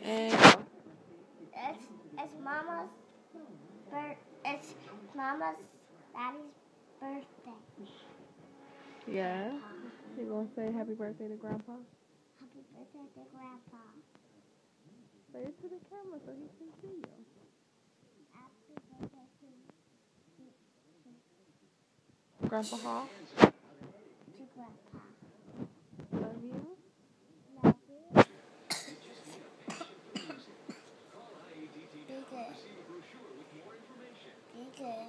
And it's mama's it's mama's daddy's birthday. yeah, you gonna say happy birthday to Grandpa? Happy birthday to Grandpa. Say it to the camera so he can see you. Happy birthday Grandpa Hall, to Grandpa. love you. Love you. Be good. Be good.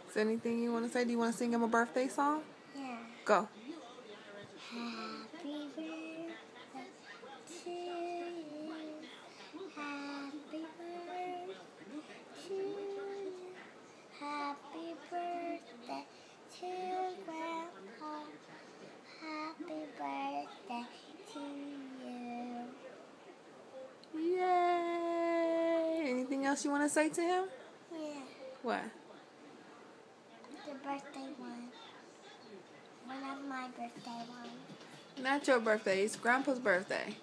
Is there anything you want to say? Do you want to sing him a birthday song? Yeah. Go. Happy birthday to you. Happy birthday to you. Happy birthday to Grandpa. Happy birthday to you. Yay! Anything else you want to say to him? Yeah. What? The birthday one. One of my birthday ones. Not your birthday. It's Grandpa's birthday.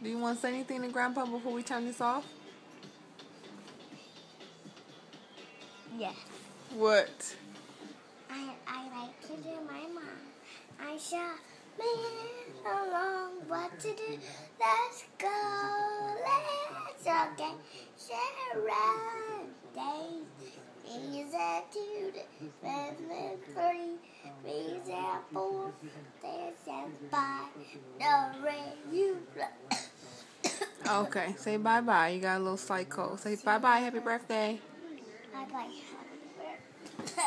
Do you want to say anything to Grandpa before we turn this off? Yes. What? I like to do my mom. I shall me along what to do. Let's go. Let's all get Sarah days. Reason 2, reason 3, reason 4, reason 5. No rain you Okay, say bye-bye. You got a little slight cold. Say bye-bye. Happy birthday. Bye bye. Happy birthday.